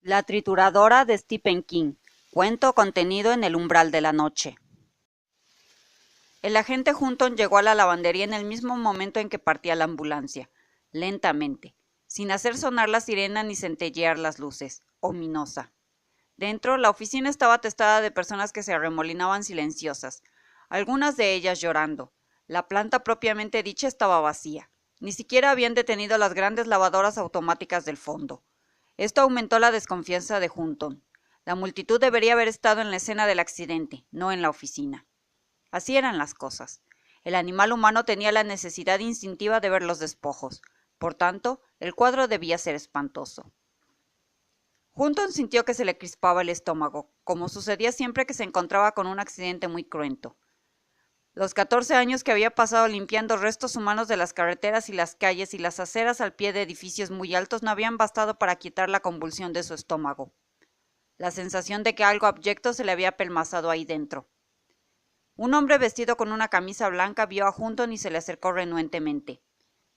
La trituradora de Stephen King. Cuento contenido en El umbral de la noche. El agente Hunton llegó a la lavandería en el mismo momento en que partía la ambulancia, lentamente, sin hacer sonar la sirena ni centellear las luces, ominosa. Dentro, la oficina estaba atestada de personas que se arremolinaban silenciosas, algunas de ellas llorando. La planta propiamente dicha estaba vacía. Ni siquiera habían detenido las grandes lavadoras automáticas del fondo. Esto aumentó la desconfianza de Hunton. La multitud debería haber estado en la escena del accidente, no en la oficina. Así eran las cosas. El animal humano tenía la necesidad instintiva de ver los despojos. Por tanto, el cuadro debía ser espantoso. Hunton sintió que se le crispaba el estómago, como sucedía siempre que se encontraba con un accidente muy cruento. Los 14 años que había pasado limpiando restos humanos de las carreteras y las calles y las aceras al pie de edificios muy altos no habían bastado para quitar la convulsión de su estómago. La sensación de que algo abyecto se le había pelmazado ahí dentro. Un hombre vestido con una camisa blanca vio a Hunton y se le acercó renuentemente.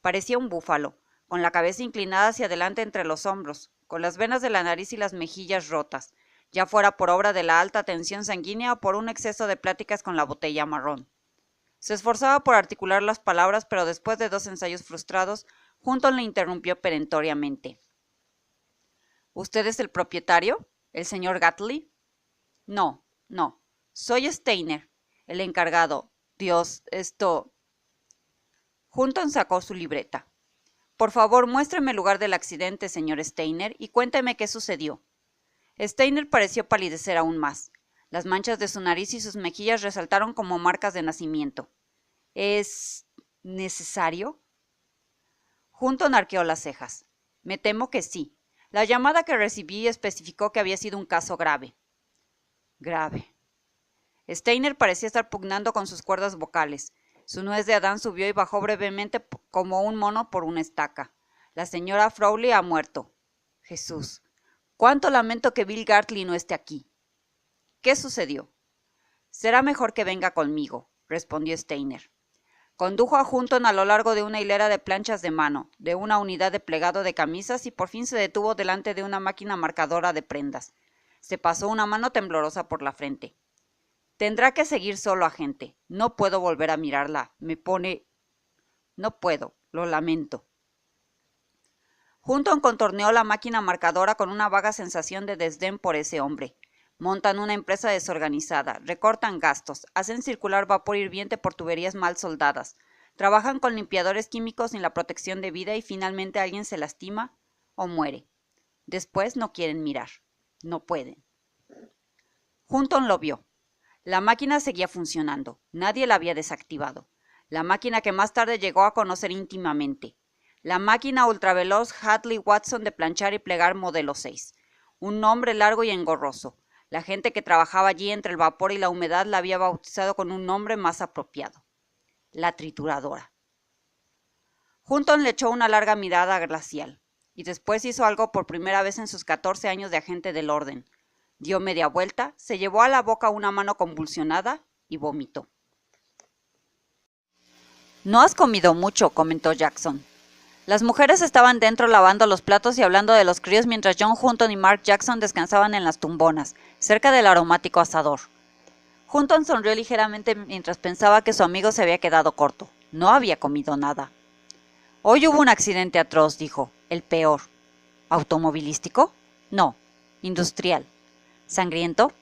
Parecía un búfalo, con la cabeza inclinada hacia adelante entre los hombros, con las venas de la nariz y las mejillas rotas, ya fuera por obra de la alta tensión sanguínea o por un exceso de pláticas con la botella marrón. Se esforzaba por articular las palabras, pero después de 2 ensayos frustrados, Hunton le interrumpió perentoriamente. ¿Usted es el propietario? ¿El señor Gately? No. Soy Steiner, el encargado. Dios, esto... Hunton sacó su libreta. Por favor, muéstreme el lugar del accidente, señor Steiner, y cuénteme qué sucedió. Steiner pareció palidecer aún más. Las manchas de su nariz y sus mejillas resaltaron como marcas de nacimiento. ¿Es necesario? Hunton arqueó las cejas. Me temo que sí. La llamada que recibí especificó que había sido un caso grave. Grave. Steiner parecía estar pugnando con sus cuerdas vocales. Su nuez de Adán subió y bajó brevemente como un mono por una estaca. La señora Frawley ha muerto. Jesús. Cuánto lamento que Bill Gartley no esté aquí. ¿Qué sucedió? Será mejor que venga conmigo, respondió Steiner. Condujo a Hunton a lo largo de una hilera de planchas de mano, de una unidad de plegado de camisas y por fin se detuvo delante de una máquina marcadora de prendas. Se pasó una mano temblorosa por la frente. Tendrá que seguir solo, agente. No puedo volver a mirarla. Me pone... No puedo. Lo lamento. Hunton contorneó la máquina marcadora con una vaga sensación de desdén por ese hombre. Montan una empresa desorganizada, recortan gastos, hacen circular vapor hirviente por tuberías mal soldadas, trabajan con limpiadores químicos sin la protección de vida y finalmente alguien se lastima o muere. Después no quieren mirar. No pueden. Hunton lo vio. La máquina seguía funcionando. Nadie la había desactivado. La máquina que más tarde llegó a conocer íntimamente. La máquina ultraveloz Hadley Watson de planchar y plegar modelo 6. Un nombre largo y engorroso. La gente que trabajaba allí entre el vapor y la humedad la había bautizado con un nombre más apropiado. La trituradora. Hunton le echó una larga mirada glacial, y después hizo algo por primera vez en sus 14 años de agente del orden. Dio media vuelta, se llevó a la boca una mano convulsionada y vomitó. No has comido mucho, comentó Jackson. Las mujeres estaban dentro lavando los platos y hablando de los críos mientras John Hunton y Mark Jackson descansaban en las tumbonas, cerca del aromático asador. Hunton sonrió ligeramente mientras pensaba que su amigo se había quedado corto. No había comido nada. Hoy hubo un accidente atroz, dijo. El peor. ¿Automovilístico? No. Industrial. ¿Sangriento?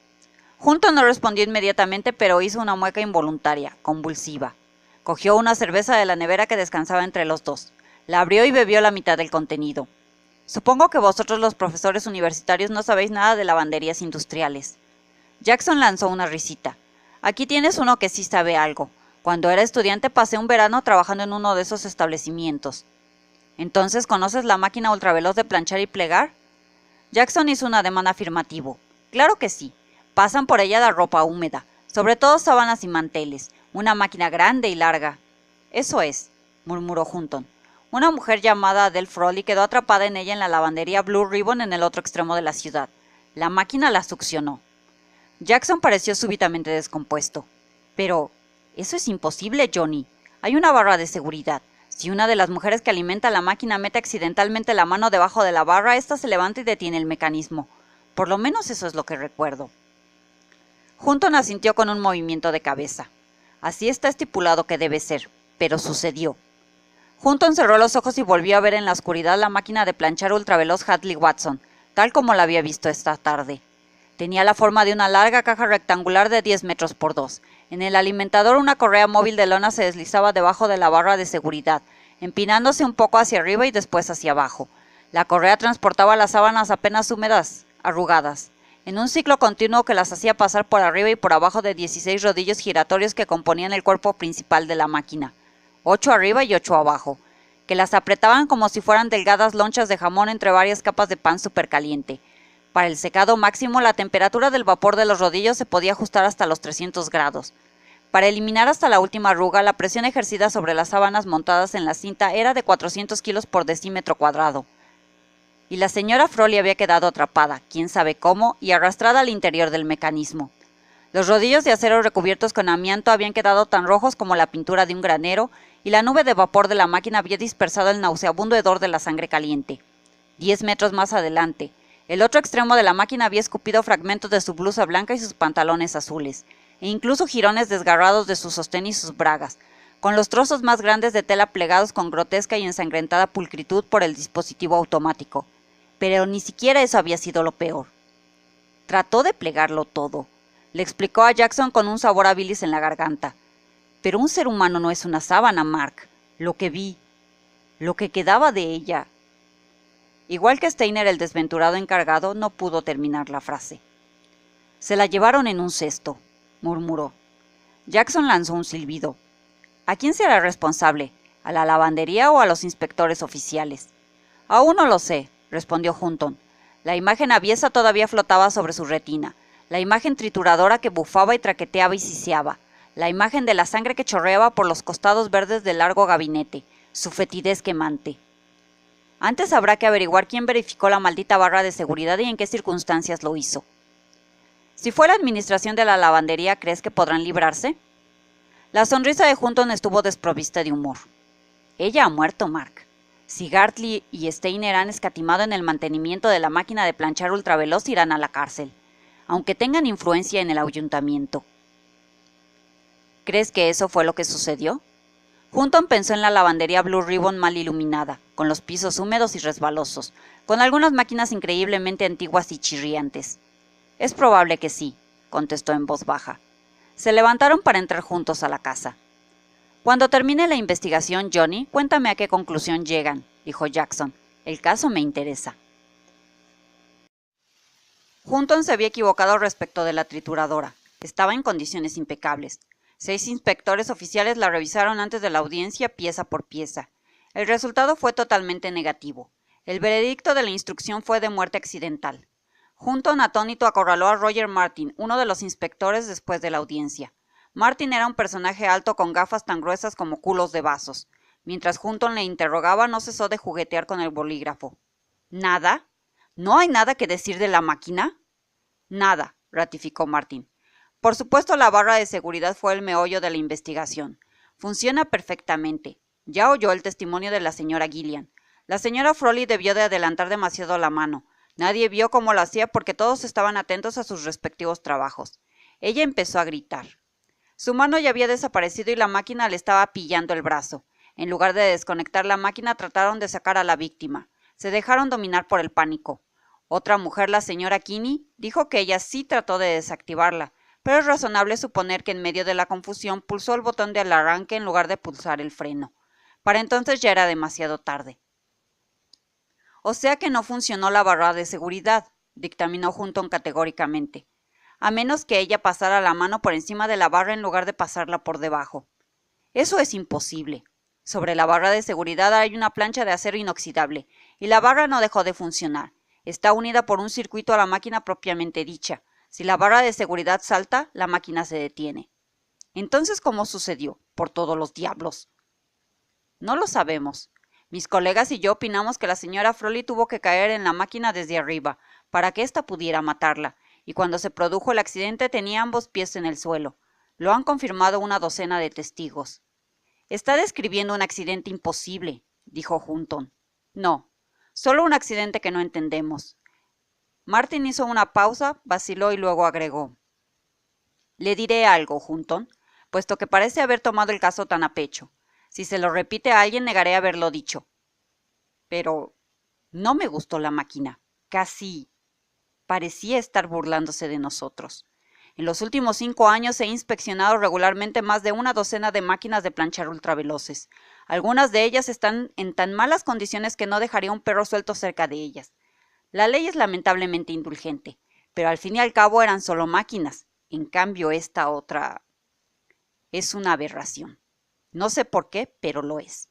Hunton no respondió inmediatamente, pero hizo una mueca involuntaria, convulsiva. Cogió una cerveza de la nevera que descansaba entre los dos. La abrió y bebió la mitad del contenido. Supongo que vosotros los profesores universitarios no sabéis nada de lavanderías industriales. Jackson lanzó una risita. Aquí tienes uno que sí sabe algo. Cuando era estudiante pasé un verano trabajando en uno de esos establecimientos. ¿Entonces conoces la máquina ultraveloz de planchar y plegar? Jackson hizo un ademán afirmativo. Claro que sí. Pasan por ella la ropa húmeda, sobre todo sábanas y manteles. Una máquina grande y larga. Eso es, murmuró Hunton. Una mujer llamada Adele Frawley quedó atrapada en ella en la lavandería Blue Ribbon en el otro extremo de la ciudad. La máquina la succionó. Jackson pareció súbitamente descompuesto. Pero, eso es imposible, Johnny. Hay una barra de seguridad. Si una de las mujeres que alimenta la máquina mete accidentalmente la mano debajo de la barra, ésta se levanta y detiene el mecanismo. Por lo menos eso es lo que recuerdo. Hunton asintió con un movimiento de cabeza. Así está estipulado que debe ser, pero sucedió. Hunton cerró los ojos y volvió a ver en la oscuridad la máquina de planchar ultraveloz Hadley Watson, tal como la había visto esta tarde. Tenía la forma de una larga caja rectangular de 10 metros por 2. En el alimentador una correa móvil de lona se deslizaba debajo de la barra de seguridad, empinándose un poco hacia arriba y después hacia abajo. La correa transportaba las sábanas apenas húmedas, arrugadas, en un ciclo continuo que las hacía pasar por arriba y por abajo de 16 rodillos giratorios que componían el cuerpo principal de la máquina, 8 arriba y 8 abajo, que las apretaban como si fueran delgadas lonchas de jamón entre varias capas de pan supercaliente. Para el secado máximo, la temperatura del vapor de los rodillos se podía ajustar hasta los 300 grados. Para eliminar hasta la última arruga, la presión ejercida sobre las sábanas montadas en la cinta era de 400 kilos por decímetro cuadrado. Y la señora Frawley había quedado atrapada, quién sabe cómo, y arrastrada al interior del mecanismo. Los rodillos de acero recubiertos con amianto habían quedado tan rojos como la pintura de un granero, y la nube de vapor de la máquina había dispersado el nauseabundo hedor de la sangre caliente. 10 metros más adelante, el otro extremo de la máquina había escupido fragmentos de su blusa blanca y sus pantalones azules, e incluso jirones desgarrados de su sostén y sus bragas, con los trozos más grandes de tela plegados con grotesca y ensangrentada pulcritud por el dispositivo automático. Pero ni siquiera eso había sido lo peor. Trató de plegarlo todo, le explicó a Jackson con un sabor a bilis en la garganta. Pero un ser humano no es una sábana, Mark. Lo que vi, lo que quedaba de ella. Igual que Steiner, el desventurado encargado, no pudo terminar la frase. Se la llevaron en un cesto, murmuró. Jackson lanzó un silbido. ¿A quién será responsable? ¿A la lavandería o a los inspectores oficiales? Aún no lo sé, respondió Hunton. La imagen aviesa todavía flotaba sobre su retina, la imagen trituradora que bufaba y traqueteaba y siseaba, la imagen de la sangre que chorreaba por los costados verdes del largo gabinete, su fetidez quemante. Antes habrá que averiguar quién verificó la maldita barra de seguridad y en qué circunstancias lo hizo. Si fue la administración de la lavandería, ¿crees que podrán librarse? La sonrisa de Hunton estuvo desprovista de humor. Ella ha muerto, Mark. Si Gartley y Steiner han escatimado en el mantenimiento de la máquina de planchar ultraveloz, irán a la cárcel, aunque tengan influencia en el ayuntamiento. ¿Crees que eso fue lo que sucedió? Hunton pensó en la lavandería Blue Ribbon mal iluminada, con los pisos húmedos y resbalosos, con algunas máquinas increíblemente antiguas y chirriantes. Es probable que sí, contestó en voz baja. Se levantaron para entrar juntos a la casa. Cuando termine la investigación, Johnny, cuéntame a qué conclusión llegan, dijo Jackson. El caso me interesa. Hunton se había equivocado respecto de la trituradora. Estaba en condiciones impecables. 6 inspectores oficiales la revisaron antes de la audiencia pieza por pieza. El resultado fue totalmente negativo. El veredicto de la instrucción fue de muerte accidental. Hunton, atónito, acorraló a Roger Martin, uno de los inspectores, después de la audiencia. Martin era un personaje alto con gafas tan gruesas como culos de vasos. Mientras Hunton le interrogaba, no cesó de juguetear con el bolígrafo. ¿Nada? ¿No hay nada que decir de la máquina? Nada, ratificó Martin. Por supuesto, la barra de seguridad fue el meollo de la investigación. Funciona perfectamente. Ya oyó el testimonio de la señora Gillian. La señora Frawley debió de adelantar demasiado la mano. Nadie vio cómo lo hacía porque todos estaban atentos a sus respectivos trabajos. Ella empezó a gritar. Su mano ya había desaparecido y la máquina le estaba pillando el brazo. En lugar de desconectar la máquina, trataron de sacar a la víctima. Se dejaron dominar por el pánico. Otra mujer, la señora Kinney, dijo que ella sí trató de desactivarla, pero es razonable suponer que en medio de la confusión pulsó el botón del arranque en lugar de pulsar el freno. Para entonces ya era demasiado tarde. O sea que no funcionó la barra de seguridad, dictaminó Hunton categóricamente, a menos que ella pasara la mano por encima de la barra en lugar de pasarla por debajo. Eso es imposible. Sobre la barra de seguridad hay una plancha de acero inoxidable, y la barra no dejó de funcionar. Está unida por un circuito a la máquina propiamente dicha. Si la barra de seguridad salta, la máquina se detiene. Entonces, ¿cómo sucedió? Por todos los diablos. No lo sabemos. Mis colegas y yo opinamos que la señora Frawley tuvo que caer en la máquina desde arriba, para que ésta pudiera matarla, y cuando se produjo el accidente tenía ambos pies en el suelo. Lo han confirmado una docena de testigos. Está describiendo un accidente imposible, dijo Hunton. No, solo un accidente que no entendemos. Martin hizo una pausa, vaciló y luego agregó: «Le diré algo, Hunton, puesto que parece haber tomado el caso tan a pecho. Si se lo repite a alguien, negaré haberlo dicho. Pero no me gustó la máquina. Casi parecía estar burlándose de nosotros. En los últimos 5 años he inspeccionado regularmente más de una docena de máquinas de planchar ultraveloces. Algunas de ellas están en tan malas condiciones que no dejaría un perro suelto cerca de ellas. La ley es lamentablemente indulgente, pero al fin y al cabo eran solo máquinas. En cambio, esta otra es una aberración. No sé por qué, pero lo es.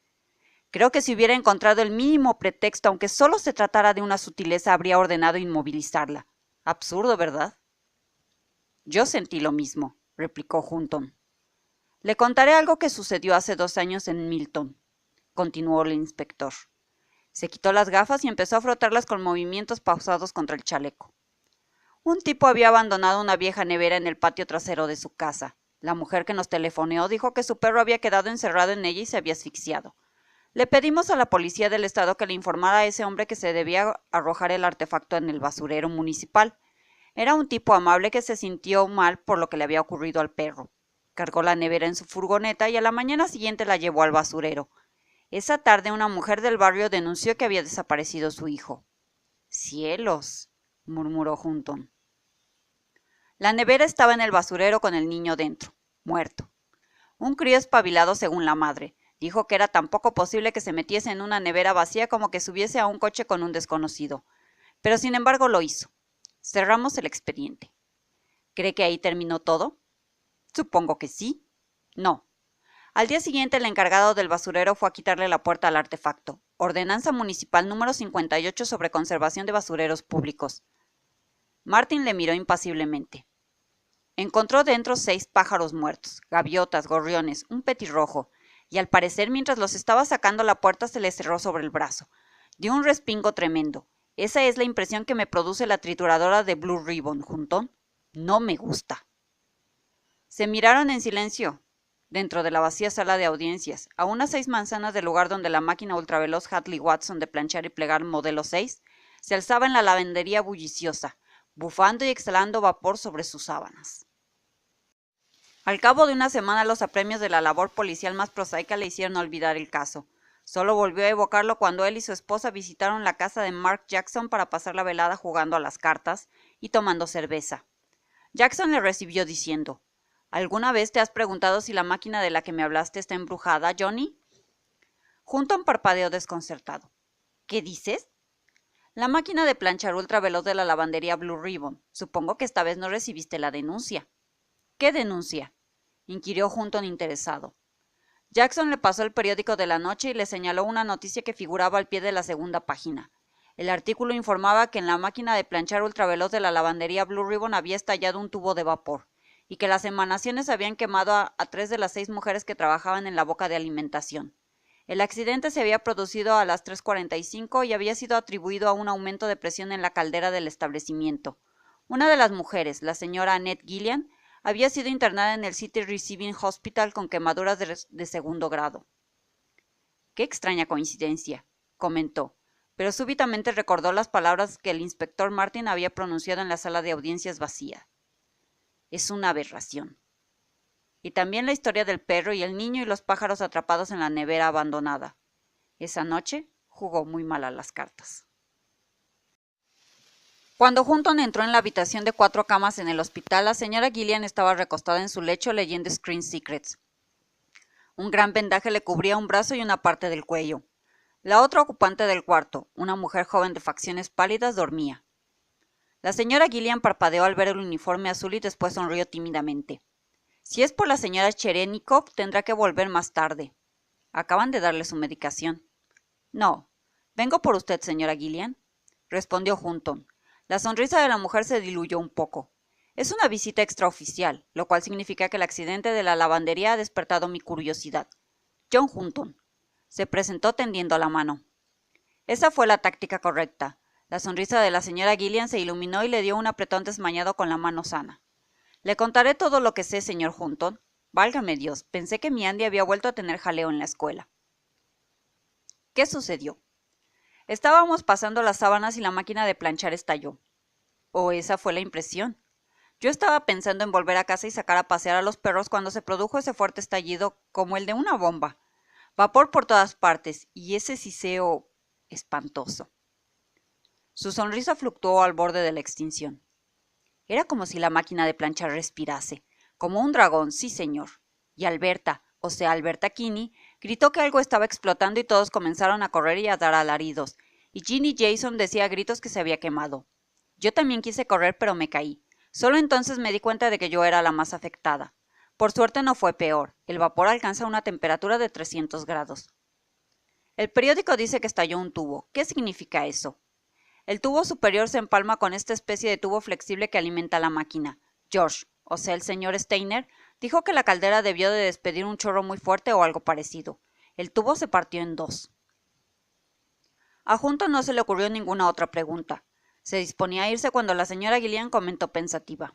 Creo que si hubiera encontrado el mínimo pretexto, aunque solo se tratara de una sutileza, habría ordenado inmovilizarla. Absurdo, ¿verdad?» «Yo sentí lo mismo», replicó Hunton. «Le contaré algo que sucedió hace 2 años en Milton», continuó el inspector. Se quitó las gafas y empezó a frotarlas con movimientos pausados contra el chaleco. Un tipo había abandonado una vieja nevera en el patio trasero de su casa. La mujer que nos telefoneó dijo que su perro había quedado encerrado en ella y se había asfixiado. Le pedimos a la policía del estado que le informara a ese hombre que se debía arrojar el artefacto en el basurero municipal. Era un tipo amable que se sintió mal por lo que le había ocurrido al perro. Cargó la nevera en su furgoneta y a la mañana siguiente la llevó al basurero. Esa tarde una mujer del barrio denunció que había desaparecido su hijo. «¡Cielos!», murmuró Hunton. La nevera estaba en el basurero con el niño dentro, muerto. Un crío espabilado según la madre. Dijo que era tan poco posible que se metiese en una nevera vacía como que subiese a un coche con un desconocido. Pero sin embargo lo hizo. Cerramos el expediente. ¿Cree que ahí terminó todo? Supongo que sí. No. Al día siguiente el encargado del basurero fue a quitarle la puerta al artefacto. Ordenanza municipal número 58 sobre conservación de basureros públicos. Martin le miró impasiblemente. Encontró dentro 6 pájaros muertos, gaviotas, gorriones, un petirrojo, y al parecer mientras los estaba sacando la puerta se le cerró sobre el brazo. Dio un respingo tremendo. Esa es la impresión que me produce la trituradora de Blue Ribbon, Hunton. No me gusta. Se miraron en silencio dentro de la vacía sala de audiencias, a unas 6 manzanas del lugar donde la máquina ultraveloz Hadley Watson de planchar y plegar modelo 6 se alzaba en la lavandería bulliciosa, bufando y exhalando vapor sobre sus sábanas. Al cabo de una semana los apremios de la labor policial más prosaica le hicieron olvidar el caso. Solo volvió a evocarlo cuando él y su esposa visitaron la casa de Mark Jackson para pasar la velada jugando a las cartas y tomando cerveza. Jackson le recibió diciendo: «¿Alguna vez te has preguntado si la máquina de la que me hablaste está embrujada, Johnny?» Hunton parpadeó desconcertado. «¿Qué dices?» «La máquina de planchar ultraveloz de la lavandería Blue Ribbon. Supongo que esta vez no recibiste la denuncia». «¿Qué denuncia?», inquirió Hunton interesado. Jackson le pasó el periódico de la noche y le señaló una noticia que figuraba al pie de la segunda página. El artículo informaba que en la máquina de planchar ultraveloz de la lavandería Blue Ribbon había estallado un tubo de vapor, y que las emanaciones habían quemado a 3 de las 6 mujeres que trabajaban en la boca de alimentación. El accidente se había producido a las 3:45 y había sido atribuido a un aumento de presión en la caldera del establecimiento. Una de las mujeres, la señora Annette Gillian, había sido internada en el City Receiving Hospital con quemaduras de 2º grado. «Qué extraña coincidencia», comentó, pero súbitamente recordó las palabras que el inspector Martin había pronunciado en la sala de audiencias vacía. «Es una aberración». Y también la historia del perro y el niño y los pájaros atrapados en la nevera abandonada. Esa noche jugó muy mal a las cartas. Cuando Hunton entró en la habitación de 4 camas en el hospital, la señora Gillian estaba recostada en su lecho leyendo Screen Secrets. Un gran vendaje le cubría un brazo y una parte del cuello. La otra ocupante del cuarto, una mujer joven de facciones pálidas, dormía. La señora Gillian parpadeó al ver el uniforme azul y después sonrió tímidamente. «Si es por la señora Cherenikov, tendrá que volver más tarde. Acaban de darle su medicación». «No. Vengo por usted, señora Gillian», respondió Hunton. La sonrisa de la mujer se diluyó un poco. «Es una visita extraoficial, lo cual significa que el accidente de la lavandería ha despertado mi curiosidad. John Hunton». Se presentó tendiendo la mano. Esa fue la táctica correcta. La sonrisa de la señora Gillian se iluminó y le dio un apretón desmañado con la mano sana. «Le contaré todo lo que sé, señor Hunton. Válgame Dios, pensé que mi Andy había vuelto a tener jaleo en la escuela». «¿Qué sucedió?» «Estábamos pasando las sábanas y la máquina de planchar estalló. O esa fue la impresión. Yo estaba pensando en volver a casa y sacar a pasear a los perros cuando se produjo ese fuerte estallido como el de una bomba. Vapor por todas partes y ese siseo espantoso. Su sonrisa fluctuó al borde de la extinción. Era como si la máquina de planchar respirase, como un dragón, sí señor. Y Alberta, o sea Alberta Kinney, gritó que algo estaba explotando y todos comenzaron a correr y a dar alaridos, y Ginny Jason decía a gritos que se había quemado. Yo también quise correr, pero me caí. Solo entonces me di cuenta de que yo era la más afectada. Por suerte no fue peor. El vapor alcanza una temperatura de 300 grados. El periódico dice que estalló un tubo. ¿Qué significa eso? El tubo superior se empalma con esta especie de tubo flexible que alimenta la máquina. George, o sea el señor Steiner, dijo que la caldera debió de despedir un chorro muy fuerte o algo parecido. El tubo se partió en dos. A Hunton no se le ocurrió ninguna otra pregunta. Se disponía a irse cuando la señora Gillian comentó pensativa.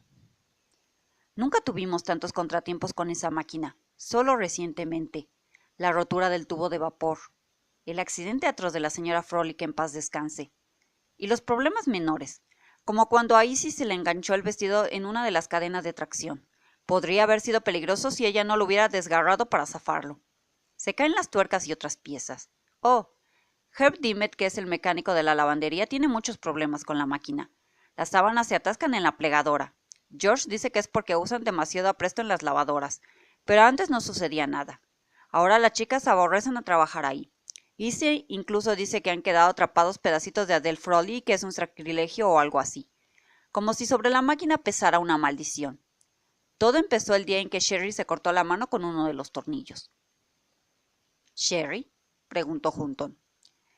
Nunca tuvimos tantos contratiempos con esa máquina, solo recientemente. La rotura del tubo de vapor, el accidente atroz de la señora Frolic en paz descanse, y los problemas menores, como cuando a Isis se le enganchó el vestido en una de las cadenas de tracción. Podría haber sido peligroso si ella no lo hubiera desgarrado para zafarlo. Se caen las tuercas y otras piezas. Oh, Herb Dimmet, que es el mecánico de la lavandería, tiene muchos problemas con la máquina. Las sábanas se atascan en la plegadora. George dice que es porque usan demasiado apresto en las lavadoras, pero antes no sucedía nada. Ahora las chicas aborrecen a trabajar ahí. Izzy incluso dice que han quedado atrapados pedacitos de Adele Froley, que es un sacrilegio o algo así. Como si sobre la máquina pesara una maldición. Todo empezó el día en que Sherry se cortó la mano con uno de los tornillos. ¿Sherry?, preguntó Hunton.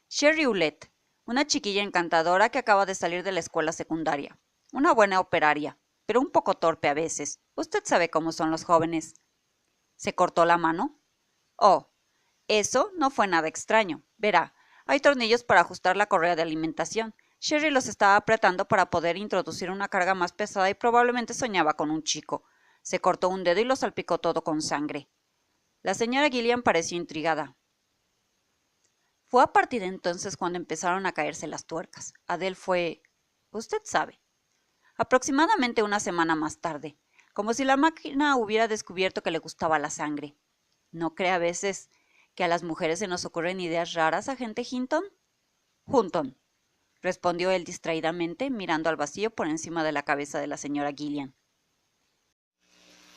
Sherry Ouellette, una chiquilla encantadora que acaba de salir de la escuela secundaria. Una buena operaria, pero un poco torpe a veces. Usted sabe cómo son los jóvenes. ¿Se cortó la mano? Oh, eso no fue nada extraño. Verá, hay tornillos para ajustar la correa de alimentación. Sherry los estaba apretando para poder introducir una carga más pesada y probablemente soñaba con un chico. Se cortó un dedo y lo salpicó todo con sangre. La señora Gillian pareció intrigada. Fue a partir de entonces cuando empezaron a caerse las tuercas. Adele fue... usted sabe. Aproximadamente una semana más tarde, como si la máquina hubiera descubierto que le gustaba la sangre. ¿No cree a veces que a las mujeres se nos ocurren ideas raras, agente Hinton? Hunton, respondió él distraídamente, mirando al vacío por encima de la cabeza de la señora Gillian.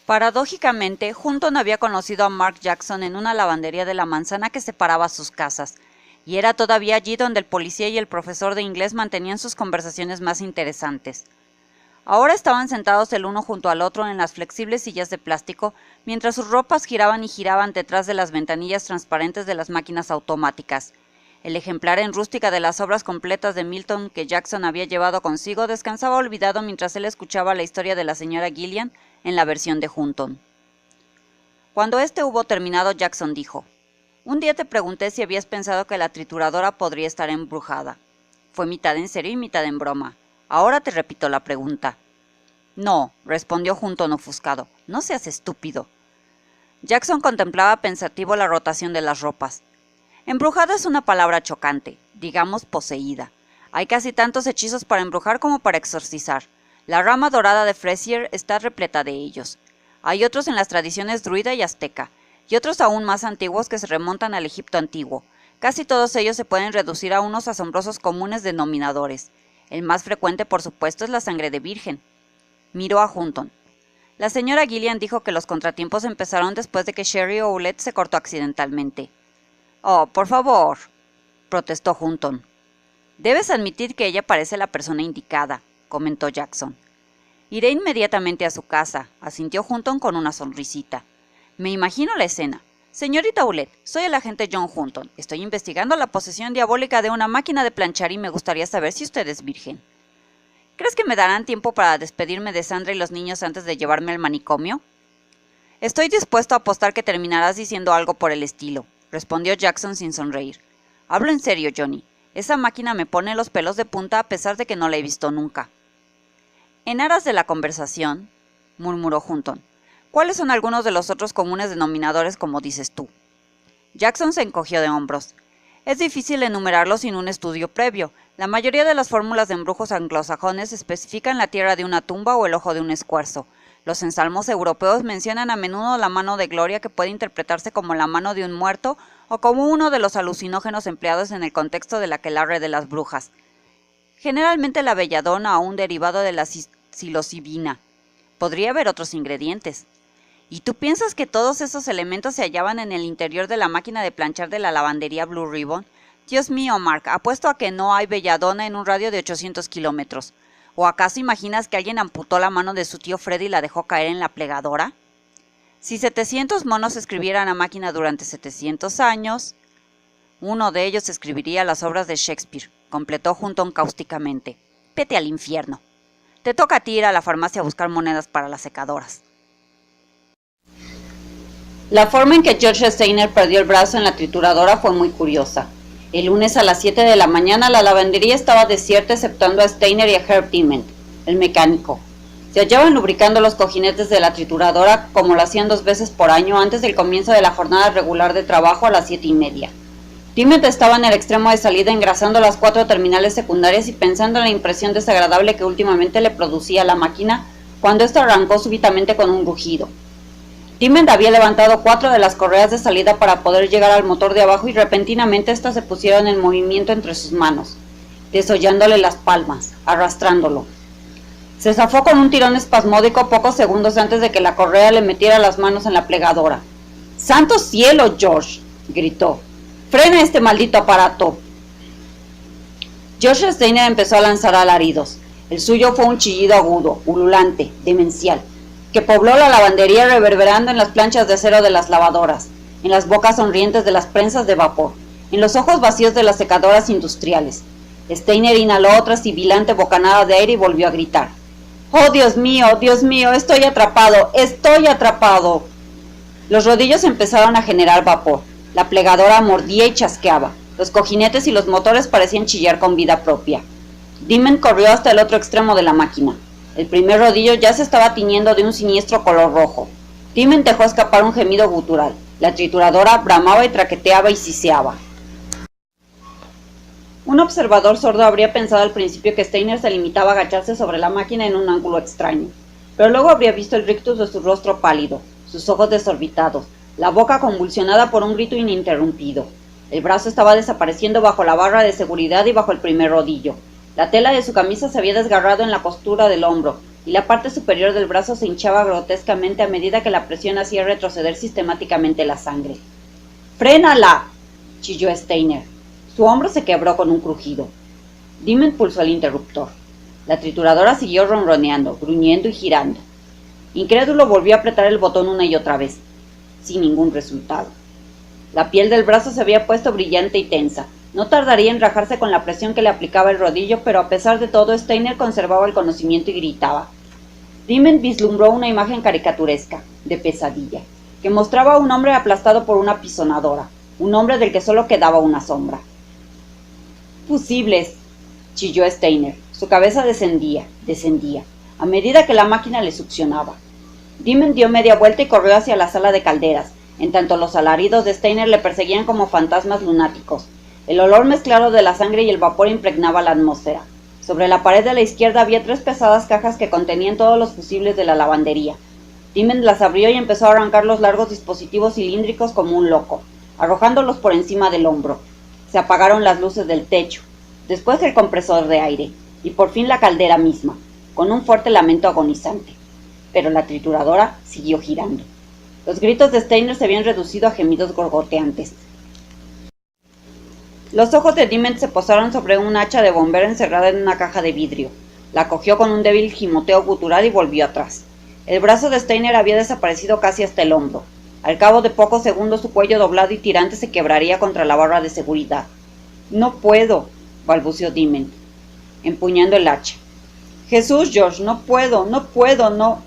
Paradójicamente, Hunton había conocido a Mark Jackson en una lavandería de la manzana que separaba sus casas, y era todavía allí donde el policía y el profesor de inglés mantenían sus conversaciones más interesantes. Ahora estaban sentados el uno junto al otro en las flexibles sillas de plástico, mientras sus ropas giraban y giraban detrás de las ventanillas transparentes de las máquinas automáticas. El ejemplar en rústica de las obras completas de Milton que Jackson había llevado consigo descansaba olvidado mientras él escuchaba la historia de la señora Gillian en la versión de Hunton. Cuando éste hubo terminado, Jackson dijo: «Un día te pregunté si habías pensado que la trituradora podría estar embrujada. Fue mitad en serio y mitad en broma. Ahora te repito la pregunta». «No», respondió Hunton ofuscado. «No seas estúpido». Jackson contemplaba pensativo la rotación de las ropas. Embrujada es una palabra chocante, digamos poseída. Hay casi tantos hechizos para embrujar como para exorcizar. La rama dorada de Fresier está repleta de ellos. Hay otros en las tradiciones druida y azteca, y otros aún más antiguos que se remontan al Egipto antiguo. Casi todos ellos se pueden reducir a unos asombrosos comunes denominadores. El más frecuente, por supuesto, es la sangre de virgen. Miró a Hunton. La señora Gillian dijo que los contratiempos empezaron después de que Sherry Ouellette se cortó accidentalmente. «Oh, por favor», protestó Hunton. «Debes admitir que ella parece la persona indicada», comentó Jackson. «Iré inmediatamente a su casa», asintió Hunton con una sonrisita. «Me imagino la escena. Señorita Ouellette, soy el agente John Hunton. Estoy investigando la posesión diabólica de una máquina de planchar y me gustaría saber si usted es virgen. ¿Crees que me darán tiempo para despedirme de Sandra y los niños antes de llevarme al manicomio?» «Estoy dispuesto a apostar que terminarás diciendo algo por el estilo», respondió Jackson sin sonreír. «Hablo en serio, Johnny. Esa máquina me pone los pelos de punta a pesar de que no la he visto nunca». «En aras de la conversación», murmuró Hunton, «¿cuáles son algunos de los otros comunes denominadores como dices tú?» Jackson se encogió de hombros. «Es difícil enumerarlos sin un estudio previo, La mayoría de las fórmulas de embrujos anglosajones especifican la tierra de una tumba o el ojo de un escuerzo. Los ensalmos europeos mencionan a menudo la mano de Gloria, que puede interpretarse como la mano de un muerto o como uno de los alucinógenos empleados en el contexto del aquelarre de las brujas. Generalmente la belladona o un derivado de la psilocibina. Podría haber otros ingredientes. ¿Y tú piensas que todos esos elementos se hallaban en el interior de la máquina de planchar de la lavandería Blue Ribbon? Dios mío, Mark, apuesto a que no hay belladona en un radio de 800 kilómetros. ¿O acaso imaginas que alguien amputó la mano de su tío Freddy y la dejó caer en la plegadora? Si 700 monos escribieran a máquina durante 700 años, uno de ellos escribiría las obras de Shakespeare, completó Hunton cáusticamente. Vete al infierno. Te toca a ti ir a la farmacia a buscar monedas para las secadoras. La forma en que George Steiner perdió el brazo en la trituradora fue muy curiosa. El lunes a las 7 de la mañana la lavandería estaba desierta exceptuando a Steiner y a Herb Diment, el mecánico. Se hallaban lubricando los cojinetes de la trituradora como lo hacían 2 veces por año antes del comienzo de la jornada regular de trabajo a las 7:30. Diment estaba en el extremo de salida engrasando las 4 terminales secundarias y pensando en la impresión desagradable que últimamente le producía la máquina cuando ésta arrancó súbitamente con un rugido. Diment había levantado 4 de las correas de salida para poder llegar al motor de abajo y repentinamente éstas se pusieron en movimiento entre sus manos, desollándole las palmas, arrastrándolo. Se zafó con un tirón espasmódico pocos segundos antes de que la correa le metiera las manos en la plegadora. ¡Santo cielo, George!, gritó. ¡Frena este maldito aparato! George Steiner empezó a lanzar alaridos. El suyo fue un chillido agudo, ululante, demencial, que pobló la lavandería reverberando en las planchas de acero de las lavadoras, en las bocas sonrientes de las prensas de vapor, en los ojos vacíos de las secadoras industriales. Steiner inhaló otra sibilante bocanada de aire y volvió a gritar. ¡Oh, Dios mío, estoy atrapado, estoy atrapado! Los rodillos empezaron a generar vapor. La plegadora mordía y chasqueaba. Los cojinetes y los motores parecían chillar con vida propia. Diment corrió hasta el otro extremo de la máquina. El primer rodillo ya se estaba tiñendo de un siniestro color rojo. Diment dejó escapar un gemido gutural. La trituradora bramaba y traqueteaba y siseaba. Un observador sordo habría pensado al principio que Steiner se limitaba a agacharse sobre la máquina en un ángulo extraño, pero luego habría visto el rictus de su rostro pálido, sus ojos desorbitados, la boca convulsionada por un grito ininterrumpido. El brazo estaba desapareciendo bajo la barra de seguridad y bajo el primer rodillo. La tela de su camisa se había desgarrado en la costura del hombro, y la parte superior del brazo se hinchaba grotescamente a medida que la presión hacía retroceder sistemáticamente la sangre. ¡Frénala!, chilló Steiner. Su hombro se quebró con un crujido. Diment pulsó el interruptor. La trituradora siguió ronroneando, gruñendo y girando. Incrédulo volvió a apretar el botón una y otra vez, sin ningún resultado. La piel del brazo se había puesto brillante y tensa. No tardaría en rajarse con la presión que le aplicaba el rodillo, pero a pesar de todo, Steiner conservaba el conocimiento y gritaba. Diment vislumbró una imagen caricaturesca, de pesadilla, que mostraba a un hombre aplastado por una pisonadora, un hombre del que solo quedaba una sombra. ¡Fusibles!, chilló Steiner. Su cabeza descendía, a medida que la máquina le succionaba. Diment dio media vuelta y corrió hacia la sala de calderas, en tanto los alaridos de Steiner le perseguían como fantasmas lunáticos. El olor mezclado de la sangre y el vapor impregnaba la atmósfera. Sobre la pared de la izquierda había 3 pesadas cajas que contenían todos los fusibles de la lavandería. Diment las abrió y empezó a arrancar los largos dispositivos cilíndricos como un loco, arrojándolos por encima del hombro. Se apagaron las luces del techo, después el compresor de aire, y por fin la caldera misma, con un fuerte lamento agonizante. Pero la trituradora siguió girando. Los gritos de Steiner se habían reducido a gemidos gorgoteantes. Los ojos de Diment se posaron sobre un hacha de bombero encerrada en una caja de vidrio. La cogió con un débil gimoteo gutural y volvió atrás. El brazo de Steiner había desaparecido casi hasta el hombro. Al cabo de pocos segundos su cuello doblado y tirante se quebraría contra la barra de seguridad. «No puedo», balbuceó Diment, empuñando el hacha. «Jesús, George, no puedo, no».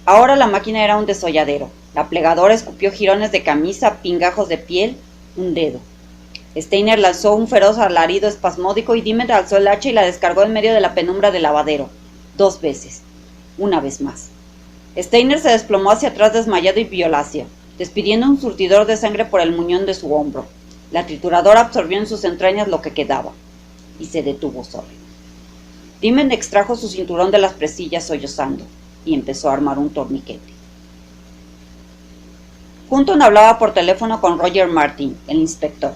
Ahora la máquina era un desolladero. La plegadora escupió jirones de camisa, pingajos de piel, un dedo. Steiner lanzó un feroz alarido espasmódico y Diment alzó el hacha y la descargó en medio de la penumbra del lavadero. 2 veces. Una vez más. Steiner se desplomó hacia atrás desmayado y violáceo, despidiendo un surtidor de sangre por el muñón de su hombro. La trituradora absorbió en sus entrañas lo que quedaba. y se detuvo solo. Dimon extrajo su cinturón de las presillas sollozando y empezó a armar un torniquete. Hunton hablaba por teléfono con Roger Martin, el inspector.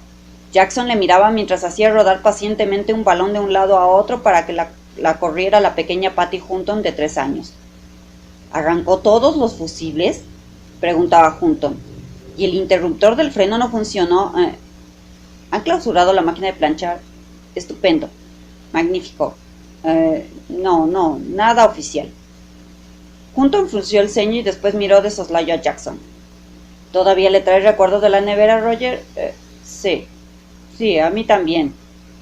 Jackson le miraba mientras hacía rodar pacientemente un balón de un lado a otro para que la corriera la pequeña Patty Hunton de 3 años. ¿Arrancó todos los fusibles?, preguntaba Hunton. ¿Y el interruptor del freno no funcionó? ¿Han clausurado la máquina de planchar? Estupendo. Magnífico. No, nada oficial. Hunton frunció el ceño y después miró de soslayo a Jackson. ¿Todavía le traes recuerdos de la nevera, Roger? Sí, a mí también.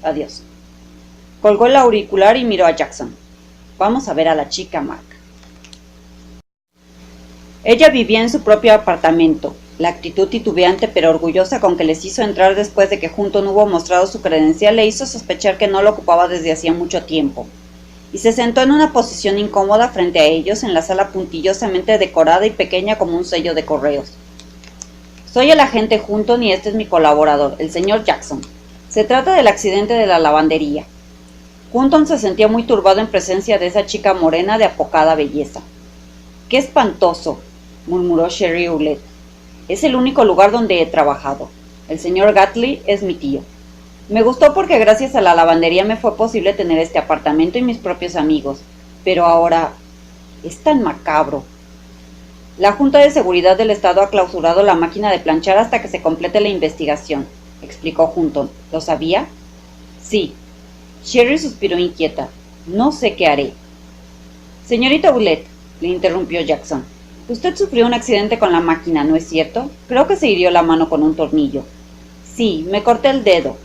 Adiós. Colgó el auricular y miró a Jackson. Vamos a ver a la chica, Mark. Ella vivía en su propio apartamento. La actitud titubeante pero orgullosa con que les hizo entrar después de que Hunton hubo mostrado su credencial le hizo sospechar que no lo ocupaba desde hacía mucho tiempo. Y se sentó en una posición incómoda frente a ellos en la sala puntillosamente decorada y pequeña como un sello de correos. Soy el agente Hunton y este es mi colaborador, el señor Jackson. Se trata del accidente de la lavandería. Hunton se sentía muy turbado en presencia de esa chica morena de apocada belleza. ¡Qué espantoso!, murmuró Sherry Ouellette. Es el único lugar donde he trabajado. El señor Gately es mi tío. Me gustó porque gracias a la lavandería me fue posible tener este apartamento y mis propios amigos. Pero ahora es tan macabro. La Junta de Seguridad del Estado ha clausurado la máquina de planchar hasta que se complete la investigación, explicó Hunton. ¿Lo sabía? Sí. Sherry suspiró inquieta. No sé qué haré. Señorita Ouellette, le interrumpió Jackson. Usted sufrió un accidente con la máquina, ¿no es cierto? Creo que se hirió la mano con un tornillo. Sí, me corté el dedo.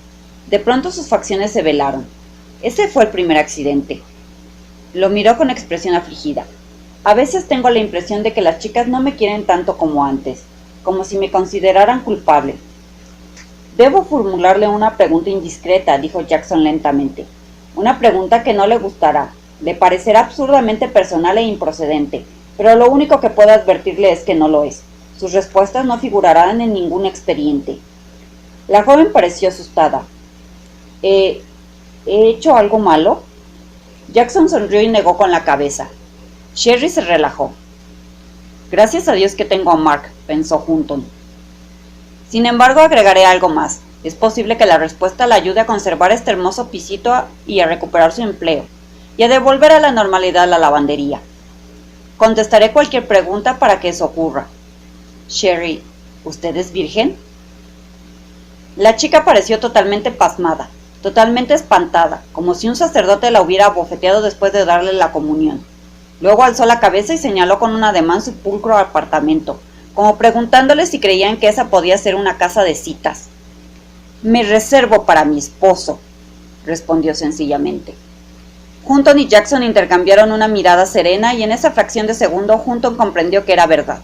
De pronto sus facciones se velaron. Ese fue el primer accidente. Lo miró con expresión afligida. A veces tengo la impresión de que las chicas no me quieren tanto como antes, como si me consideraran culpable. Debo formularle una pregunta indiscreta, dijo Jackson lentamente. Una pregunta que no le gustará. Le parecerá absurdamente personal e improcedente, pero lo único que puedo advertirle es que no lo es. Sus respuestas no figurarán en ningún expediente. La joven pareció asustada. ¿He hecho algo malo? Jackson sonrió y negó con la cabeza. Sherry se relajó. Gracias a Dios que tengo a Mark, pensó Hunton. Sin embargo, agregaré algo más. Es posible que la respuesta la ayude a conservar este hermoso pisito y a recuperar su empleo, y a devolver a la normalidad la lavandería. Contestaré cualquier pregunta para que eso ocurra. Sherry, ¿usted es virgen? La chica pareció totalmente pasmada, totalmente espantada, como si un sacerdote la hubiera abofeteado después de darle la comunión. Luego alzó la cabeza y señaló con un ademán su pulcro apartamento, como preguntándole si creían que esa podía ser una casa de citas. Me reservo para mi esposo, respondió sencillamente. Hunton y Jackson intercambiaron una mirada serena y en esa fracción de segundo Hunton comprendió que era verdad.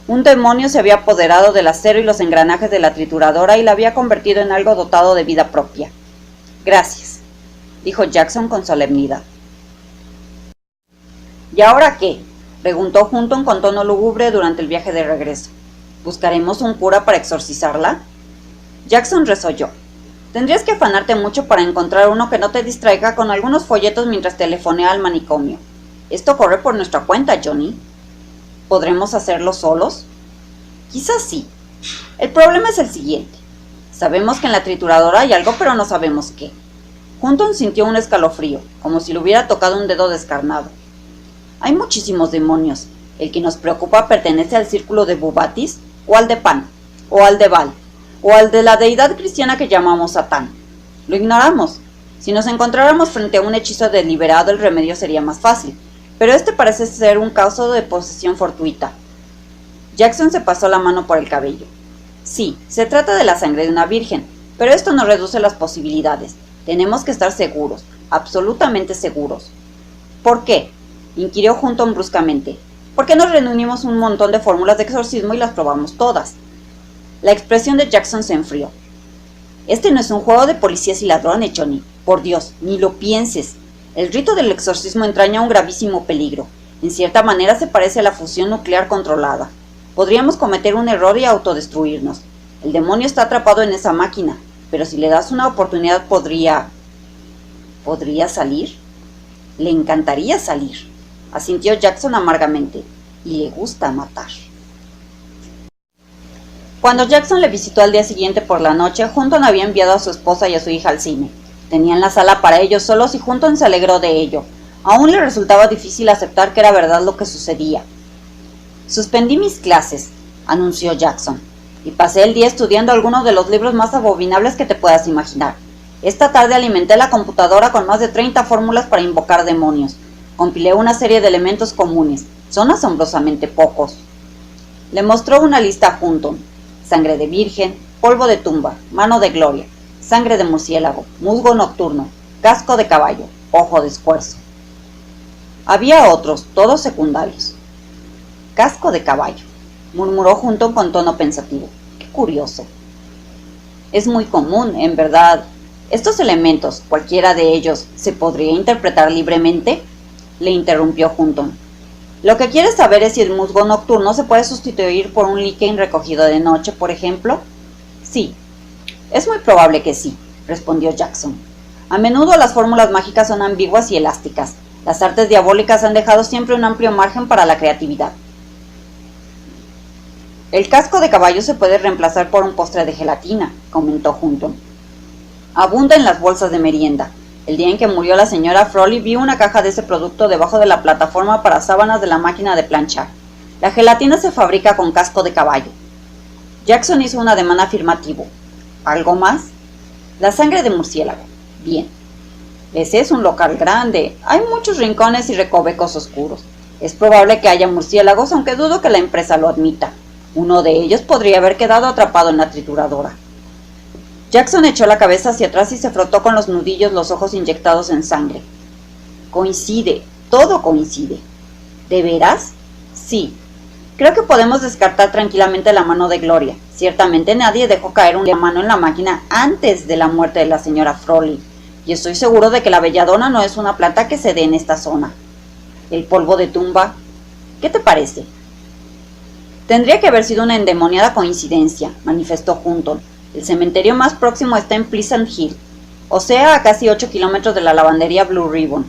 Un demonio se había apoderado del acero y los engranajes de la trituradora y la había convertido en algo dotado de vida propia. Gracias, dijo Jackson con solemnidad. ¿Y ahora qué?, preguntó Hunton con tono lúgubre durante el viaje de regreso. ¿Buscaremos un cura para exorcizarla? Jackson resolló. Tendrías que afanarte mucho para encontrar uno que no te distraiga con algunos folletos mientras telefonea al manicomio. Esto corre por nuestra cuenta, Johnny. ¿Podremos hacerlo solos? Quizás sí. El problema es el siguiente. Sabemos que en la trituradora hay algo, pero no sabemos qué. Hunton sintió un escalofrío, como si le hubiera tocado un dedo descarnado. Hay muchísimos demonios. El que nos preocupa pertenece al círculo de Bubatis, o al de Pan, o al de Baal, o al de la deidad cristiana que llamamos Satán. Lo ignoramos. Si nos encontráramos frente a un hechizo deliberado, el remedio sería más fácil, pero este parece ser un caso de posesión fortuita. Jackson se pasó la mano por el cabello. Sí, se trata de la sangre de una virgen, pero esto no reduce las posibilidades. Tenemos que estar seguros, absolutamente seguros. ¿Por qué?, inquirió Hunton bruscamente. ¿Por qué no reunimos un montón de fórmulas de exorcismo y las probamos todas? La expresión de Jackson se enfrió. Este no es un juego de policías y ladrones, Johnny. Por Dios, ni lo pienses. El rito del exorcismo entraña un gravísimo peligro. En cierta manera se parece a la fusión nuclear controlada. Podríamos cometer un error y autodestruirnos. El demonio está atrapado en esa máquina, pero si le das una oportunidad podría... ¿Podría salir? Le encantaría salir, asintió Jackson amargamente, y le gusta matar. Cuando Jackson le visitó al día siguiente por la noche, Hunton había enviado a su esposa y a su hija al cine. Tenían la sala para ellos solos y Hunton se alegró de ello. Aún le resultaba difícil aceptar que era verdad lo que sucedía. Suspendí mis clases, anunció Jackson, y pasé el día estudiando algunos de los libros más abominables que te puedas imaginar. Esta tarde alimenté la computadora con más de 30 fórmulas para invocar demonios. Compilé una serie de elementos comunes. Son asombrosamente pocos. Le mostró una lista a Hunton. Sangre de virgen, polvo de tumba, mano de gloria, sangre de murciélago, musgo nocturno, casco de caballo, ojo de esfuerzo. Había otros, todos secundarios. Casco de caballo, murmuró Hunton con tono pensativo. Qué curioso. Es muy común, en verdad. ¿Estos elementos, cualquiera de ellos, se podría interpretar libremente?, le interrumpió Hunton. Lo que quieres saber es si el musgo nocturno se puede sustituir por un líquen recogido de noche, por ejemplo. Sí, es muy probable que sí, respondió Jackson. A menudo las fórmulas mágicas son ambiguas y elásticas. Las artes diabólicas han dejado siempre un amplio margen para la creatividad. El casco de caballo se puede reemplazar por un postre de gelatina, comentó Hunton. Abunda en las bolsas de merienda. El día en que murió la señora Frawley vi una caja de ese producto debajo de la plataforma para sábanas de la máquina de planchar. La gelatina se fabrica con casco de caballo. Jackson hizo un ademán afirmativo. ¿Algo más? La sangre de murciélago. Bien. Ese es un local grande. Hay muchos rincones y recovecos oscuros. Es probable que haya murciélagos, aunque dudo que la empresa lo admita. Uno de ellos podría haber quedado atrapado en la trituradora. Jackson echó la cabeza hacia atrás y se frotó con los nudillos los ojos inyectados en sangre. Coincide, todo coincide. ¿De veras? Sí. Creo que podemos descartar tranquilamente la mano de Gloria. Ciertamente nadie dejó caer una mano en la máquina antes de la muerte de la señora Frawley. Y estoy seguro de que la belladona no es una planta que se dé en esta zona. El polvo de tumba. ¿Qué te parece? Tendría que haber sido una endemoniada coincidencia, manifestó Hunton. El cementerio más próximo está en Pleasant Hill, o sea, a casi 8 kilómetros de la lavandería Blue Ribbon.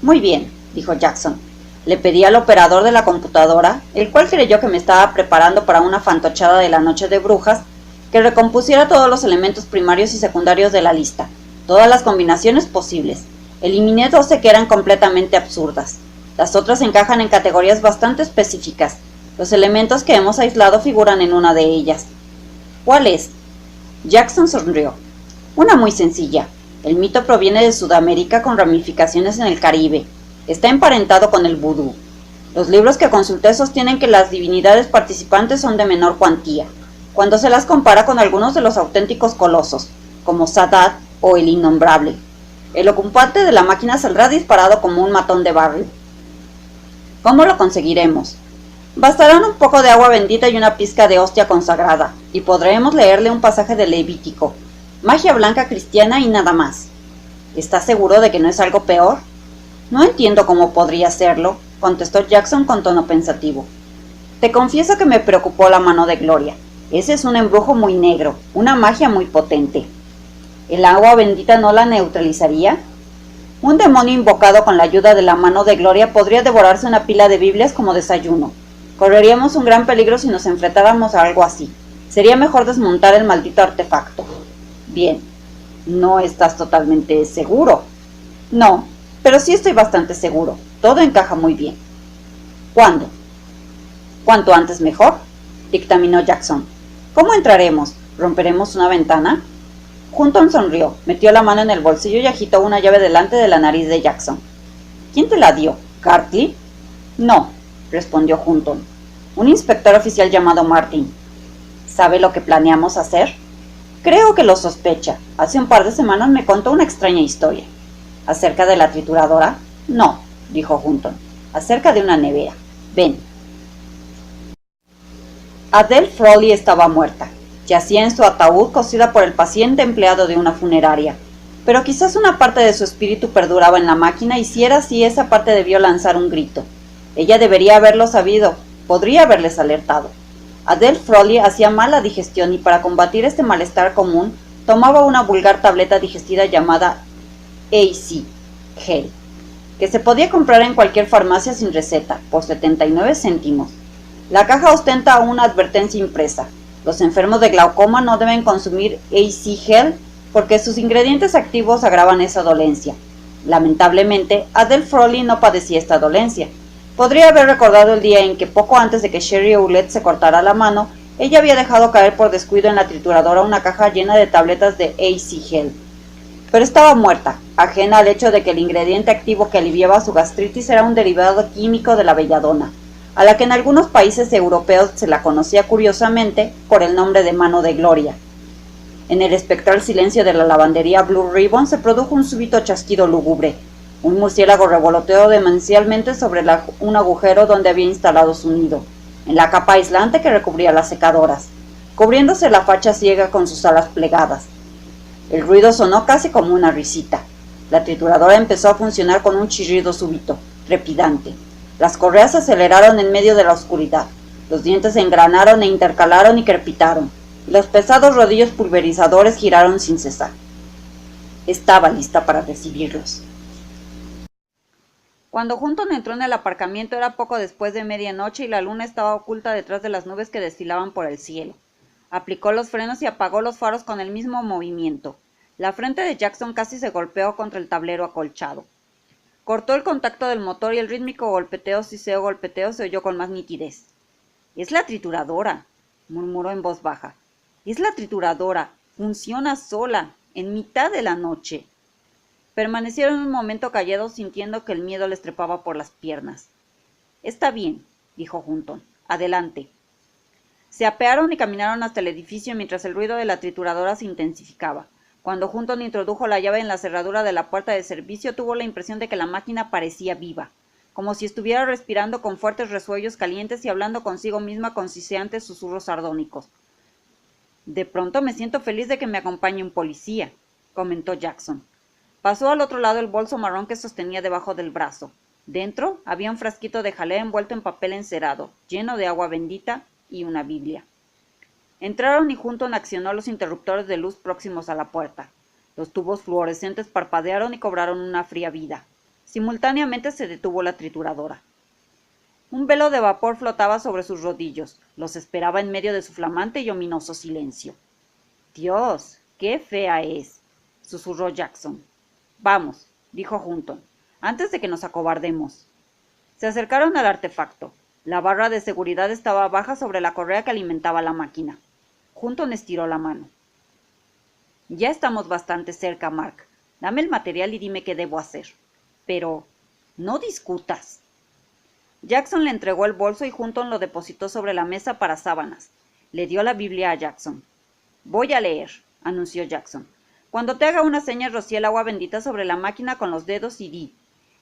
Muy bien, dijo Jackson. Le pedí al operador de la computadora, el cual creyó que me estaba preparando para una fantochada de la noche de brujas, que recompusiera todos los elementos primarios y secundarios de la lista, todas las combinaciones posibles. Eliminé 12 que eran completamente absurdas. Las otras encajan en categorías bastante específicas. Los elementos que hemos aislado figuran en una de ellas. ¿Cuál es? Jackson sonrió. Una muy sencilla. El mito proviene de Sudamérica con ramificaciones en el Caribe. Está emparentado con el vudú. Los libros que consulté sostienen que las divinidades participantes son de menor cuantía, cuando se las compara con algunos de los auténticos colosos, como Sadat o el Innombrable. El ocupante de la máquina saldrá disparado como un matón de barrio. ¿Cómo lo conseguiremos? Bastarán un poco de agua bendita y una pizca de hostia consagrada, y podremos leerle un pasaje de Levítico. Magia blanca cristiana y nada más. ¿Estás seguro de que no es algo peor? No entiendo cómo podría serlo, contestó Jackson con tono pensativo. Te confieso que me preocupó la mano de Gloria. Ese es un embrujo muy negro, una magia muy potente. ¿El agua bendita no la neutralizaría? Un demonio invocado con la ayuda de la mano de Gloria podría devorarse una pila de Biblias como desayuno. Correríamos un gran peligro si nos enfrentáramos a algo así. Sería mejor desmontar el maldito artefacto. Bien. ¿No estás totalmente seguro? No, pero sí estoy bastante seguro. Todo encaja muy bien. ¿Cuándo? Cuanto antes mejor, dictaminó Jackson. ¿Cómo entraremos? ¿Romperemos una ventana? Hunton sonrió, metió la mano en el bolsillo y agitó una llave delante de la nariz de Jackson. ¿Quién te la dio? ¿Cartley? No, respondió Hunton. Un inspector oficial llamado Martin. ¿Sabe lo que planeamos hacer? Creo que lo sospecha. Hace un par de semanas me contó una extraña historia. ¿Acerca de la trituradora? No, dijo Hunton. Acerca de una nevera. Ven. Adele Frawley estaba muerta. Yacía en su ataúd cosida por el paciente empleado de una funeraria. Pero quizás una parte de su espíritu perduraba en la máquina y si era así, esa parte debió lanzar un grito. Ella debería haberlo sabido. Podría haberles alertado. Adele Frawley hacía mala digestión y para combatir este malestar común tomaba una vulgar tableta digestiva llamada AC Gel, que se podía comprar en cualquier farmacia sin receta, por 79 céntimos. La caja ostenta una advertencia impresa. Los enfermos de glaucoma no deben consumir AC Gel porque sus ingredientes activos agravan esa dolencia. Lamentablemente, Adele Froley no padecía esta dolencia. Podría haber recordado el día en que poco antes de que Sherry Ouellette se cortara la mano, ella había dejado caer por descuido en la trituradora una caja llena de tabletas de AC Gel. Pero estaba muerta, ajena al hecho de que el ingrediente activo que aliviaba su gastritis era un derivado químico de la belladona, a la que en algunos países europeos se la conocía curiosamente por el nombre de mano de gloria. En el espectral silencio de la lavandería Blue Ribbon se produjo un súbito chasquido lúgubre. Un murciélago revoloteó demencialmente sobre un agujero donde había instalado su nido, en la capa aislante que recubría las secadoras, cubriéndose la facha ciega con sus alas plegadas. El ruido sonó casi como una risita. La trituradora empezó a funcionar con un chirrido súbito, trepidante. Las correas se aceleraron en medio de la oscuridad. Los dientes se engranaron e intercalaron y crepitaron. Los pesados rodillos pulverizadores giraron sin cesar. Estaba lista para recibirlos. Cuando Hunton entró en el aparcamiento era poco después de medianoche y la luna estaba oculta detrás de las nubes que desfilaban por el cielo. Aplicó los frenos y apagó los faros con el mismo movimiento. La frente de Jackson casi se golpeó contra el tablero acolchado. Cortó el contacto del motor y el rítmico golpeteo se oyó con más nitidez. «Es la trituradora», murmuró en voz baja. «Es la trituradora. Funciona sola, en mitad de la noche». Permanecieron un momento callados sintiendo que el miedo les trepaba por las piernas. «Está bien», dijo Hunton. «Adelante». Se apearon y caminaron hasta el edificio mientras el ruido de la trituradora se intensificaba. Cuando Hunton introdujo la llave en la cerradura de la puerta de servicio, tuvo la impresión de que la máquina parecía viva, como si estuviera respirando con fuertes resuellos calientes y hablando consigo misma con siseantes susurros sardónicos. «De pronto me siento feliz de que me acompañe un policía», comentó Jackson. Pasó al otro lado el bolso marrón que sostenía debajo del brazo. Dentro había un frasquito de jalea envuelto en papel encerado, lleno de agua bendita y una Biblia. Entraron y Hunton accionó los interruptores de luz próximos a la puerta. Los tubos fluorescentes parpadearon y cobraron una fría vida. Simultáneamente se detuvo la trituradora. Un velo de vapor flotaba sobre sus rodillos. Los esperaba en medio de su flamante y ominoso silencio. «Dios, qué fea es», susurró Jackson. «Vamos», dijo Hunton, «antes de que nos acobardemos». Se acercaron al artefacto. La barra de seguridad estaba baja sobre la correa que alimentaba la máquina. Hunton estiró la mano. «Ya estamos bastante cerca, Mark. Dame el material y dime qué debo hacer». «Pero no discutas». Jackson le entregó el bolso y Hunton lo depositó sobre la mesa para sábanas. Le dio la Biblia a Jackson. «Voy a leer», anunció Jackson. «Cuando te haga una seña, rocíe el agua bendita sobre la máquina con los dedos y di: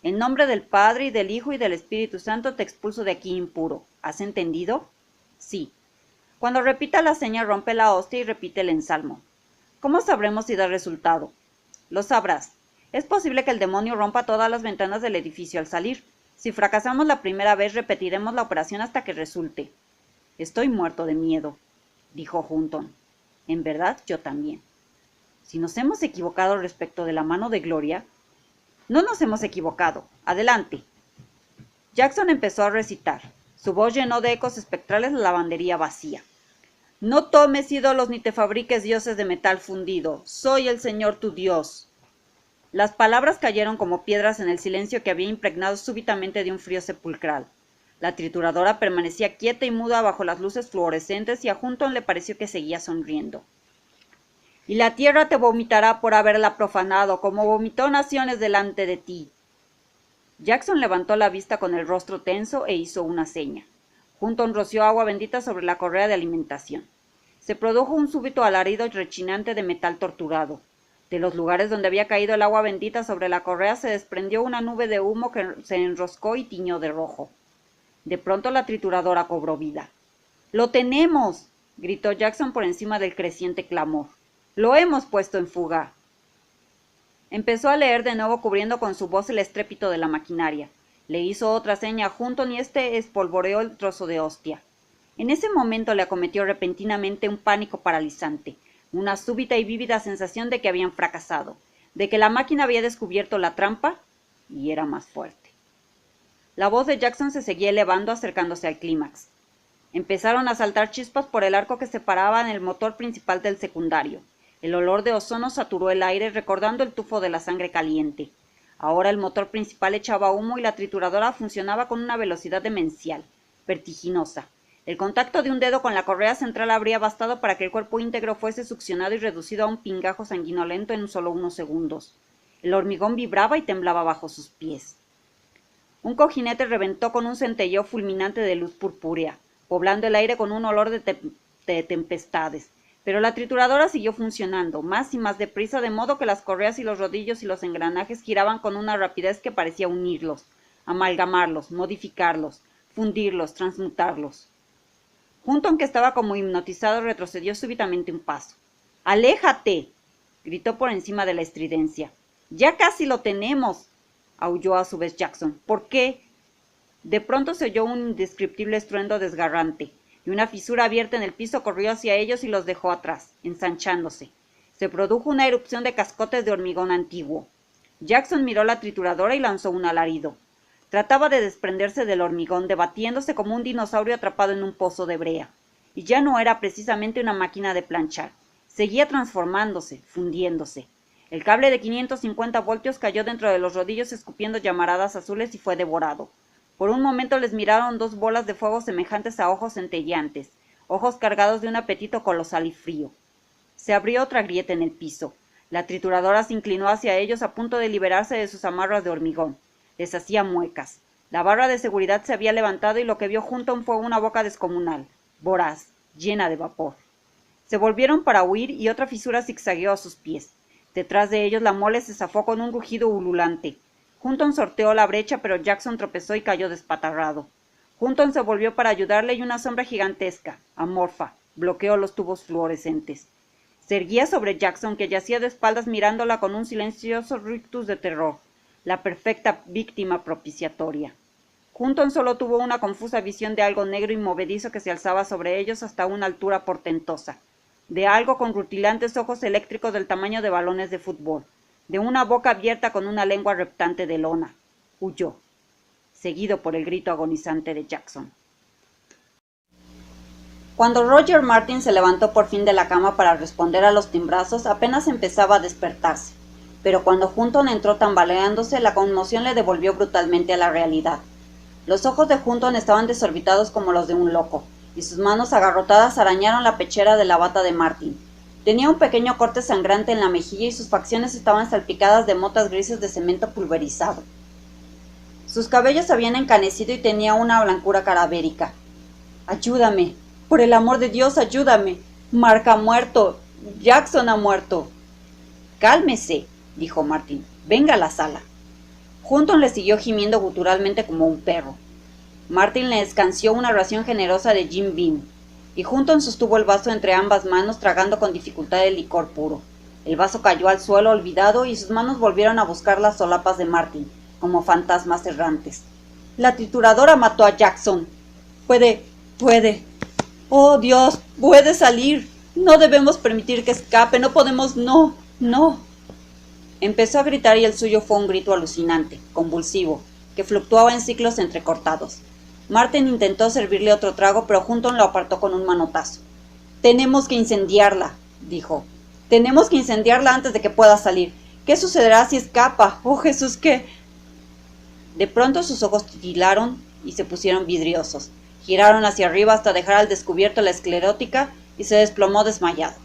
en nombre del Padre, y del Hijo, y del Espíritu Santo, te expulso de aquí impuro. ¿Has entendido?» «Sí». Cuando repita la seña, rompe la hostia y repite el ensalmo. «¿Cómo sabremos si da resultado?» «Lo sabrás. Es posible que el demonio rompa todas las ventanas del edificio al salir. Si fracasamos la primera vez, repetiremos la operación hasta que resulte». «Estoy muerto de miedo», dijo Hunton. «En verdad, yo también». «Si nos hemos equivocado respecto de la mano de gloria». «No nos hemos equivocado. Adelante». Jackson empezó a recitar. Su voz llenó de ecos espectrales la lavandería vacía. «No tomes ídolos ni te fabriques dioses de metal fundido. Soy el Señor tu Dios». Las palabras cayeron como piedras en el silencio que había impregnado súbitamente de un frío sepulcral. La trituradora permanecía quieta y muda bajo las luces fluorescentes y a Hunton le pareció que seguía sonriendo. «Y la tierra te vomitará por haberla profanado, como vomitó naciones delante de ti». Jackson levantó la vista con el rostro tenso e hizo una seña. Hunton roció agua bendita sobre la correa de alimentación. Se produjo un súbito alarido rechinante de metal torturado. De los lugares donde había caído el agua bendita sobre la correa se desprendió una nube de humo que se enroscó y tiñó de rojo. De pronto la trituradora cobró vida. «¡Lo tenemos!», gritó Jackson por encima del creciente clamor. «Lo hemos puesto en fuga». Empezó a leer de nuevo cubriendo con su voz el estrépito de la maquinaria. Le hizo otra seña a Hunton y éste espolvoreó el trozo de hostia. En ese momento le acometió repentinamente un pánico paralizante, una súbita y vívida sensación de que habían fracasado, de que la máquina había descubierto la trampa y era más fuerte. La voz de Jackson se seguía elevando acercándose al clímax. Empezaron a saltar chispas por el arco que separaba el motor principal del secundario. El olor de ozono saturó el aire recordando el tufo de la sangre caliente. Ahora el motor principal echaba humo y la trituradora funcionaba con una velocidad demencial, vertiginosa. El contacto de un dedo con la correa central habría bastado para que el cuerpo íntegro fuese succionado y reducido a un pingajo sanguinolento en solo unos segundos. El hormigón vibraba y temblaba bajo sus pies. Un cojinete reventó con un centelleo fulminante de luz purpúrea, poblando el aire con un olor de tempestades. Pero la trituradora siguió funcionando, más y más deprisa, de modo que las correas y los rodillos y los engranajes giraban con una rapidez que parecía unirlos, amalgamarlos, modificarlos, fundirlos, transmutarlos. Hunton, que estaba como hipnotizado, retrocedió súbitamente un paso. ¡Aléjate!, gritó por encima de la estridencia. ¡Ya casi lo tenemos!, aulló a su vez Jackson. ¿Por qué? De pronto se oyó un indescriptible estruendo desgarrante, y una fisura abierta en el piso corrió hacia ellos y los dejó atrás, ensanchándose. Se produjo una erupción de cascotes de hormigón antiguo. Jackson miró la trituradora y lanzó un alarido. Trataba de desprenderse del hormigón, debatiéndose como un dinosaurio atrapado en un pozo de brea. Y ya no era precisamente una máquina de planchar. Seguía transformándose, fundiéndose. El cable de 550 voltios cayó dentro de los rodillos escupiendo llamaradas azules y fue devorado. Por un momento les miraron dos bolas de fuego semejantes a ojos centelleantes, ojos cargados de un apetito colosal y frío. Se abrió otra grieta en el piso. La trituradora se inclinó hacia ellos a punto de liberarse de sus amarras de hormigón. Les hacía muecas. La barra de seguridad se había levantado y lo que vio Hunton fue una boca descomunal, voraz, llena de vapor. Se volvieron para huir y otra fisura zigzagueó a sus pies. Detrás de ellos la mole se zafó con un rugido ululante. Hunton sorteó la brecha, pero Jackson tropezó y cayó despatarrado. Hunton se volvió para ayudarle y una sombra gigantesca, amorfa, bloqueó los tubos fluorescentes. Se erguía sobre Jackson, que yacía de espaldas mirándola con un silencioso rictus de terror, la perfecta víctima propiciatoria. Hunton solo tuvo una confusa visión de algo negro y movedizo que se alzaba sobre ellos hasta una altura portentosa, de algo con rutilantes ojos eléctricos del tamaño de balones de fútbol, de una boca abierta con una lengua reptante de lona. Huyó, seguido por el grito agonizante de Jackson. Cuando Roger Martin se levantó por fin de la cama para responder a los timbrazos, apenas empezaba a despertarse. Pero cuando Hunton entró tambaleándose, la conmoción le devolvió brutalmente a la realidad. Los ojos de Hunton estaban desorbitados como los de un loco, y sus manos agarrotadas arañaron la pechera de la bata de Martin. Tenía un pequeño corte sangrante en la mejilla y sus facciones estaban salpicadas de motas grises de cemento pulverizado. Sus cabellos habían encanecido y tenía una blancura cadavérica. «¡Ayúdame! ¡Por el amor de Dios, ayúdame! Mark ha muerto. Jackson ha muerto». «Cálmese», dijo Martin. «Venga a la sala». Hunton le siguió gimiendo guturalmente como un perro. Martin le escanció una ración generosa de Jim Beam, y Hunton sostuvo el vaso entre ambas manos, tragando con dificultad el licor puro. El vaso cayó al suelo olvidado y sus manos volvieron a buscar las solapas de Martin, como fantasmas errantes. «La trituradora mató a Jackson. Puede. ¡Oh, Dios! ¡Puede salir! No debemos permitir que escape. No podemos. No. Empezó a gritar y el suyo fue un grito alucinante, convulsivo, que fluctuaba en ciclos entrecortados. Martin intentó servirle otro trago, pero Hunton lo apartó con un manotazo. «Tenemos que incendiarla», dijo. «Tenemos que incendiarla antes de que pueda salir. ¿Qué sucederá si escapa? ¡Oh, Jesús, qué!». De pronto sus ojos titilaron y se pusieron vidriosos. Giraron hacia arriba hasta dejar al descubierto la esclerótica y se desplomó desmayado.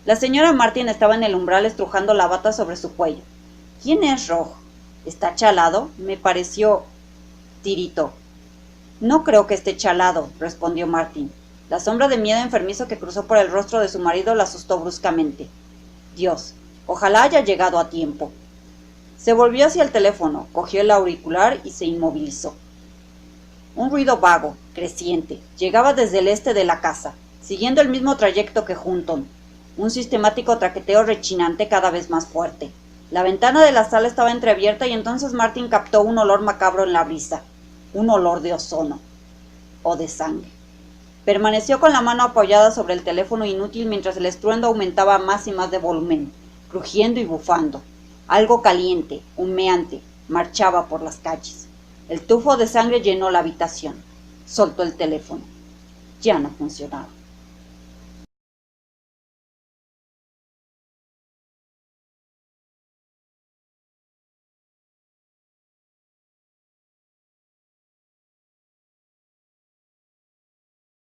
La señora Martin estaba en el umbral estrujando la bata sobre su cuello. «¿Quién es Rog? ¿Está chalado? Me pareció...». Tiritó. «No creo que esté chalado», respondió Martin. La sombra de miedo enfermizo que cruzó por el rostro de su marido la asustó bruscamente. «Dios, ojalá haya llegado a tiempo». Se volvió hacia el teléfono, cogió el auricular y se inmovilizó. Un ruido vago, creciente, llegaba desde el este de la casa, siguiendo el mismo trayecto que Hunton. Un sistemático traqueteo rechinante cada vez más fuerte. La ventana de la sala estaba entreabierta y entonces Martin captó un olor macabro en la brisa. Un olor de ozono. O de sangre. Permaneció con la mano apoyada sobre el teléfono inútil mientras el estruendo aumentaba más y más de volumen, crujiendo y bufando. Algo caliente, humeante, marchaba por las calles. El tufo de sangre llenó la habitación. Soltó el teléfono. Ya no funcionaba.